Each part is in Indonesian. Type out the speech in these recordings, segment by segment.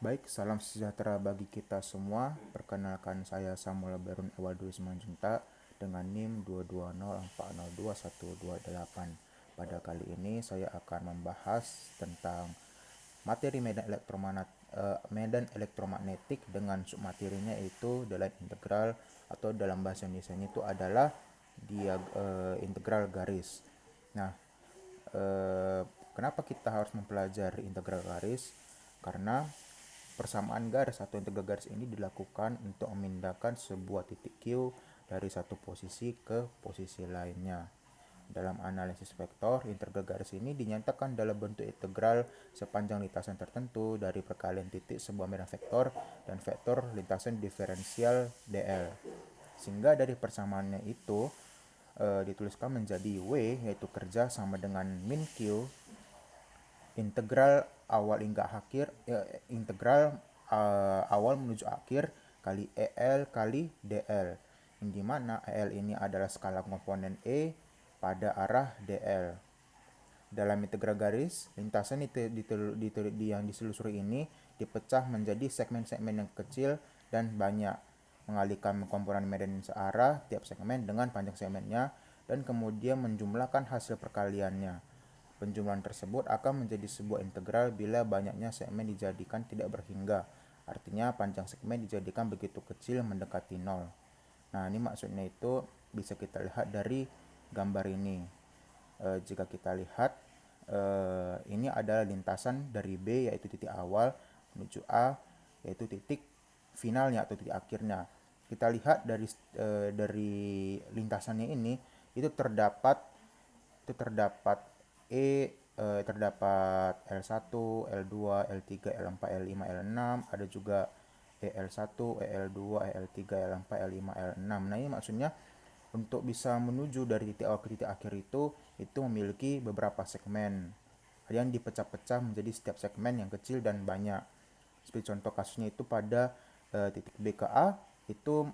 Baik, salam sejahtera bagi kita semua. Perkenalkan saya Samuel Berun Ewadul Simanjunta dengan NIM 220402128. Pada kali ini saya akan membahas tentang materi medan elektromagnetik dengan submaterinya itu adalah integral, atau dalam bahasa Indonesia itu adalah integral garis. Nah, eh, kenapa kita harus mempelajari integral garis? Karena persamaan garis atau integral garis ini dilakukan untuk memindahkan sebuah titik Q dari satu posisi ke posisi lainnya. Dalam analisis vektor, integral garis ini dinyatakan dalam bentuk integral sepanjang lintasan tertentu dari perkalian titik sebuah medan vektor dan vektor lintasan diferensial dl. Sehingga dari persamaannya itu dituliskan menjadi W, yaitu kerja sama dengan min Q integral awal hingga akhir, integral awal menuju akhir kali EL kali DL, yang dimana EL ini adalah skala komponen E pada arah DL. Dalam integral garis, lintasan yang diselusuri ini dipecah menjadi segmen-segmen yang kecil dan banyak, mengalihkan komponen medan searah tiap segmen dengan panjang segmennya, dan kemudian menjumlahkan hasil perkaliannya. Penjumlahan tersebut akan menjadi sebuah integral bila banyaknya segmen dijadikan tidak berhingga. Artinya panjang segmen dijadikan begitu kecil mendekati nol. Nah, ini maksudnya itu bisa kita lihat dari gambar ini. Jika kita lihat, ini adalah lintasan dari B, yaitu titik awal, menuju A, yaitu titik finalnya atau titik akhirnya. Kita lihat dari lintasannya ini, itu terdapat terdapat L1, L2, L3, L4, L5, L6, ada juga EL1, EL2, EL3, L4, L5, L6. Nah, ini maksudnya untuk bisa menuju dari titik awal ke titik akhir itu memiliki beberapa segmen yang dipecah-pecah menjadi setiap segmen yang kecil dan banyak. Seperti contoh kasusnya itu pada titik B ke A, itu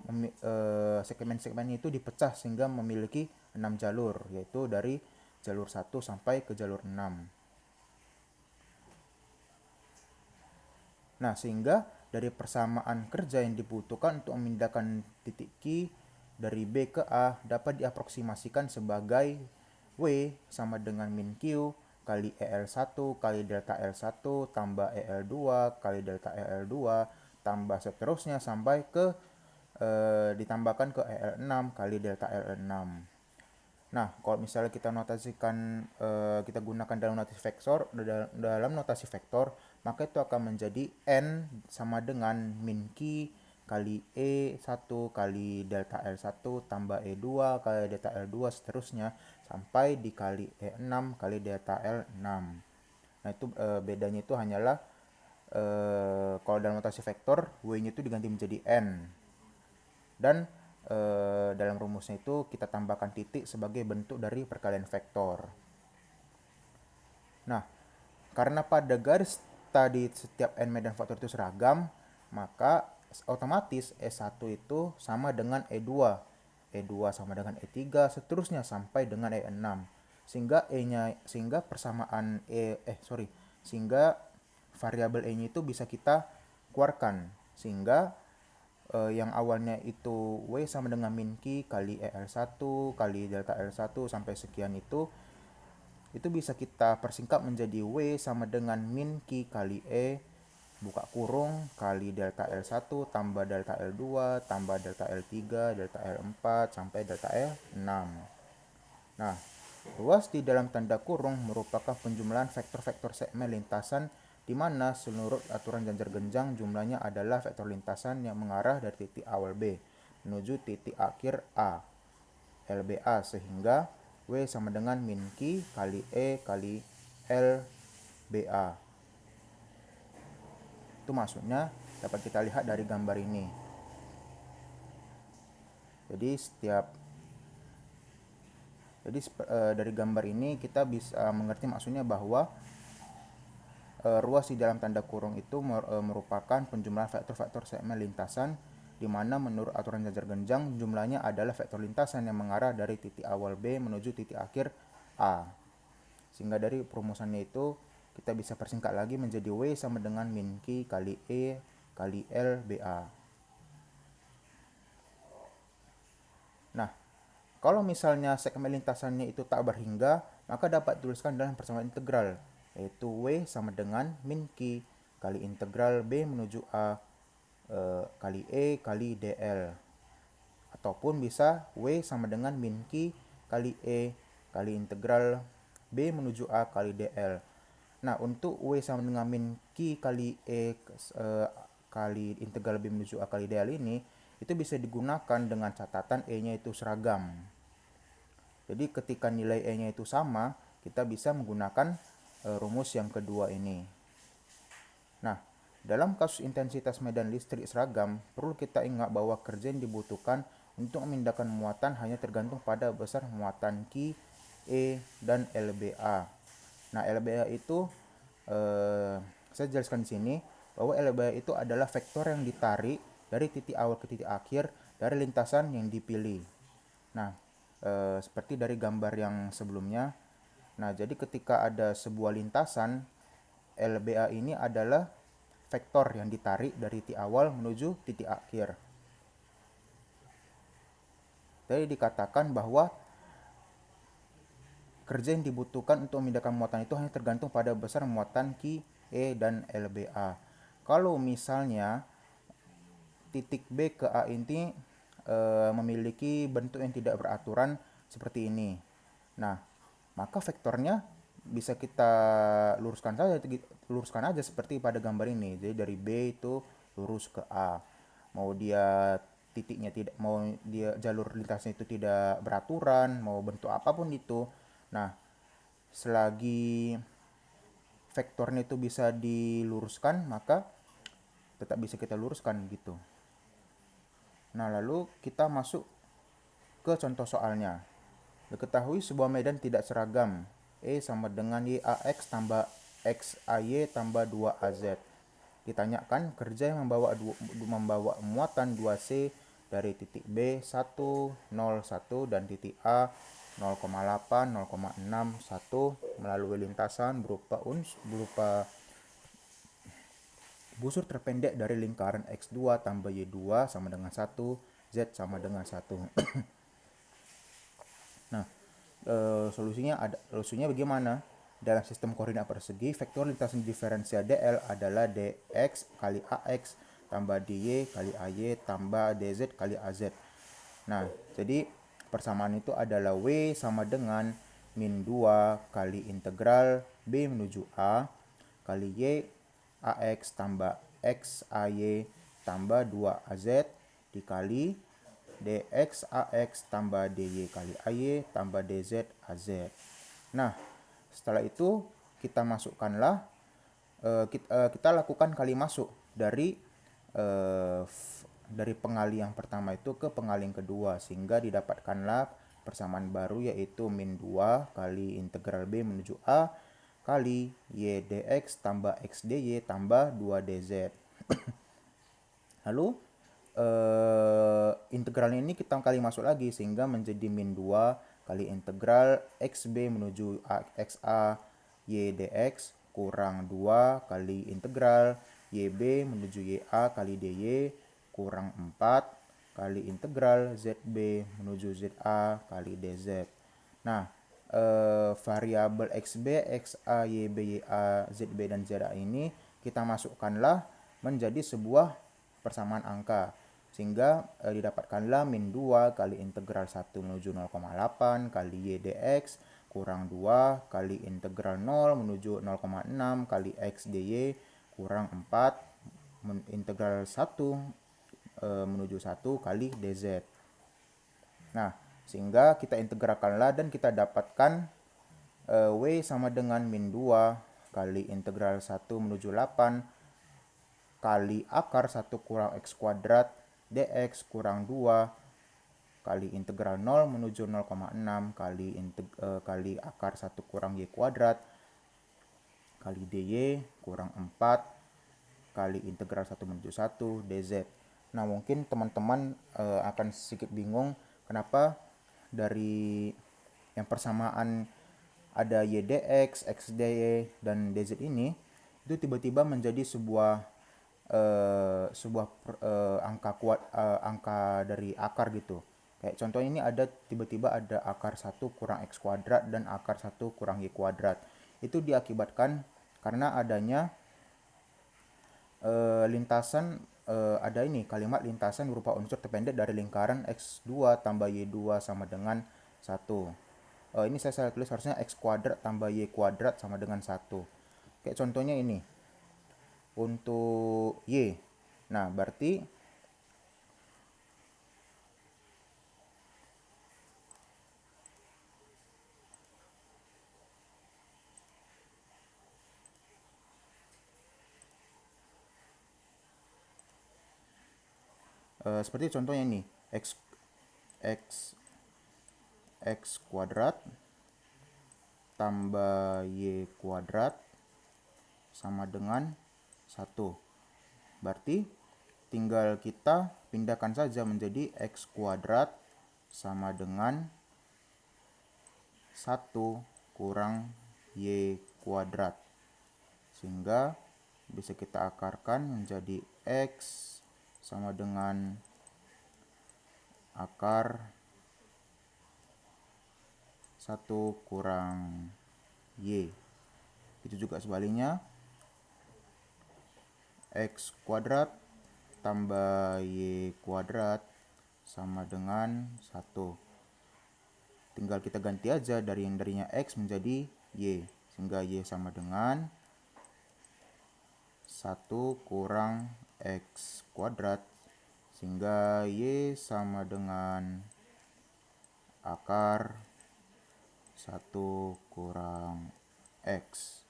segmen-segmennya itu dipecah sehingga memiliki 6 jalur, yaitu dari jalur 1 sampai ke jalur 6. Nah, sehingga dari persamaan kerja yang dibutuhkan untuk memindahkan titik Q dari B ke A dapat diaproksimasikan sebagai W sama dengan min Q kali EL1 kali delta L1 tambah EL2 kali delta EL2 tambah seterusnya sampai ke ditambahkan ke EL6 kali delta EL6. Nah, kalau misalnya kita notasikan, kita gunakan dalam notasi vektor, maka itu akan menjadi N sama dengan min Q kali E1 kali delta L1 tambah E2 kali delta L2 seterusnya sampai dikali E6 kali delta L6. Nah, itu bedanya itu hanyalah kalau dalam notasi vektor W-nya itu diganti menjadi N, dan dalam rumusnya itu kita tambahkan titik sebagai bentuk dari perkalian vektor. Nah, karena pada garis tadi setiap n medan vektor itu seragam, maka otomatis E1 itu sama dengan E2, E2 sama dengan E3, seterusnya sampai dengan E6. Sehingga persamaan sehingga variabel E-nya itu bisa kita keluarkan, sehingga yang awalnya itu W sama dengan min Q kali EL1 kali delta L1 sampai sekian itu bisa kita persingkat menjadi W sama dengan min Q kali E buka kurung kali delta L1 tambah delta L2 tambah delta L3 delta L4 sampai delta L6. Nah, ruas di dalam tanda kurung merupakan penjumlahan vektor-vektor segmen lintasan di mana seluruh aturan ganjar genjang jumlahnya adalah vektor lintasan yang mengarah dari titik awal B menuju titik akhir A, LBA, sehingga W sama dengan min Q kali E kali LBA. Itu maksudnya dapat kita lihat dari gambar ini. Dari gambar ini kita bisa mengerti maksudnya bahwa ruas di dalam tanda kurung itu merupakan penjumlahan vektor-vektor segmen lintasan di mana menurut aturan ganjar genjang jumlahnya adalah vektor lintasan yang mengarah dari titik awal B menuju titik akhir A. Sehingga dari perumusannya itu kita bisa persingkat lagi menjadi W sama dengan min Q kali E kali L BA. Nah, kalau misalnya segmen lintasannya itu tak berhingga, maka dapat dituliskan dalam persamaan integral, yaitu W sama dengan min Q kali integral B menuju A kali E kali DL. Ataupun bisa W sama dengan min Q kali E kali integral B menuju A kali DL. Nah, untuk W sama dengan min Q kali E kali integral B menuju A kali DL ini, itu bisa digunakan dengan catatan E-nya itu seragam. Jadi ketika nilai E-nya itu sama, kita bisa menggunakan rumus yang kedua ini. Nah, dalam kasus intensitas medan listrik seragam, perlu kita ingat bahwa kerja yang dibutuhkan untuk memindahkan muatan hanya tergantung pada besar muatan Q, E, dan LBA. Nah, LBA itu saya jelaskan di sini bahwa LBA itu adalah vektor yang ditarik dari titik awal ke titik akhir dari lintasan yang dipilih. Nah, seperti dari gambar yang sebelumnya. Nah, jadi ketika ada sebuah lintasan, LBA ini adalah vektor yang ditarik dari titik awal menuju titik akhir. Jadi dikatakan bahwa kerja yang dibutuhkan untuk memindahkan muatan itu hanya tergantung pada besar muatan Q, E, dan LBA. Kalau misalnya titik B ke A ini memiliki bentuk yang tidak beraturan seperti ini. Nah, maka vektornya bisa kita luruskan aja seperti pada gambar ini. Jadi dari B itu lurus ke A. Mau dia titiknya tidak, mau dia jalur lintasnya itu tidak beraturan, mau bentuk apapun itu. Nah, selagi vektornya itu bisa diluruskan, maka tetap bisa kita luruskan gitu. Nah, lalu kita masuk ke contoh soalnya. Diketahui sebuah medan tidak seragam. E sama dengan YAX tambah XAY tambah 2AZ. Ditanyakan kerja yang membawa muatan 2C dari titik B 1, 0, 1 dan titik A 0,8, 0,6, 1 melalui lintasan berupa busur terpendek dari lingkaran X2 tambah Y2 sama dengan 1, Z sama dengan 1. Nah, solusinya bagaimana? Dalam sistem koordinat persegi, vektor lintasan diferensial DL adalah DX kali AX tambah DY kali AY tambah DZ kali AZ. Nah, jadi persamaan itu adalah W sama dengan min 2 kali integral B menuju A kali Y AX tambah X AY tambah 2AZ dikali dx AX tambah dy kali AY tambah dz AZ. Nah, setelah itu kita masukkanlah kita lakukan kali masuk dari pengali yang pertama itu ke pengali yang kedua, sehingga didapatkanlah persamaan baru, yaitu min 2 kali integral B menuju A kali y dx tambah x dy tambah 2 dz. Lalu integralnya ini kita kali masuk lagi sehingga menjadi min 2 kali integral xb menuju xa y dx kurang 2 kali integral yb menuju ya kali dy kurang 4 kali integral zb menuju za kali dz. Nah, variabel xb, xa, yb, ya, zb, dan za ini kita masukkanlah menjadi sebuah persamaan angka, sehingga didapatkanlah min 2 kali integral 1 menuju 0,8 kali y dx kurang 2 kali integral 0 menuju 0,6 kali x dy kurang 4 integral 1 menuju 1 kali dz. Nah, sehingga kita integralkanlah dan kita dapatkan W sama dengan min 2 kali integral 1 menuju 8 kali akar 1 kurang x kuadrat dx kurang 2 kali integral 0 menuju 0,6 kali akar 1 kurang y kuadrat kali dy kurang 4 kali integral 1 menuju 1 dz. Nah, mungkin teman-teman akan sedikit bingung kenapa dari yang persamaan ada YDX, XDY, dan DZ ini itu tiba-tiba menjadi angka dari akar gitu. Kayak contohnya ini ada tiba-tiba ada akar 1 kurang X kuadrat dan akar 1 kurang Y kuadrat. Itu diakibatkan karena adanya ada ini kalimat lintasan berupa unsur terpendek dari lingkaran X2 tambah Y2 sama dengan 1. Ini saya salah tulis, harusnya X kuadrat tambah Y kuadrat sama dengan 1. Kayak contohnya ini untuk Y. Nah, berarti seperti contohnya ini, X X kuadrat tambah Y kuadrat sama dengan 1. Berarti tinggal kita pindahkan saja menjadi X kuadrat sama dengan 1 kurang Y kuadrat. Sehingga bisa kita akarkan menjadi X sama dengan akar 1 kurang Y. Itu juga sebaliknya, X kuadrat tambah Y kuadrat sama dengan 1. Tinggal kita ganti aja dari yang darinya X menjadi Y. Sehingga Y sama dengan 1 kurang X kuadrat. Sehingga Y sama dengan akar 1 kurang X.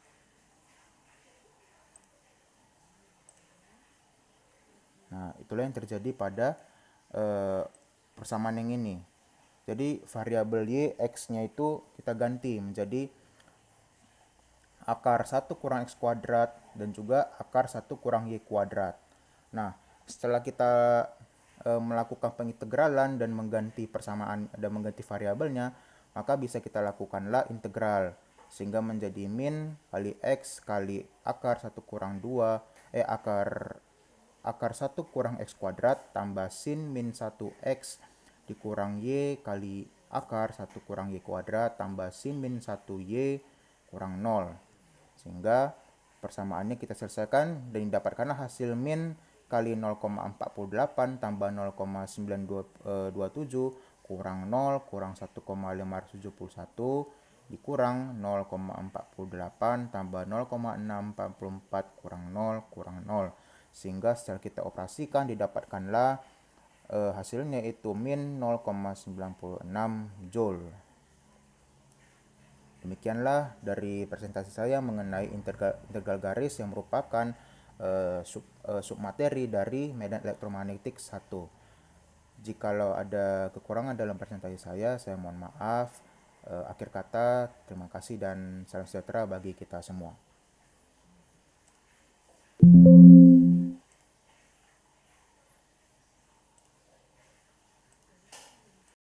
Nah, itulah yang terjadi pada persamaan yang ini. Jadi variabel Y, X-nya itu kita ganti menjadi akar 1 kurang X kuadrat dan juga akar 1 kurang Y kuadrat. Nah, setelah kita melakukan pengintegralan dan mengganti persamaan dan mengganti variabelnya, maka bisa kita lakukanlah integral sehingga menjadi min kali X kali akar 1 kurang 2 akar 1 kurang X kuadrat tambah sin min 1X dikurang Y kali akar 1 kurang Y kuadrat tambah sin min 1Y kurang 0. Sehingga persamaannya kita selesaikan dan didapatkanlah hasil min kali 0,48 tambah 0,9227 kurang 0 kurang 1,571 dikurang 0,48 tambah 0,644 kurang 0 kurang 0. Sehingga setelah kita operasikan didapatkanlah hasilnya itu min 0,96 Joule. Demikianlah dari presentasi saya mengenai integral garis yang merupakan submateri dari medan elektromagnetik 1. Jikalau ada kekurangan dalam presentasi saya mohon maaf. Akhir kata, terima kasih dan salam sejahtera bagi kita semua.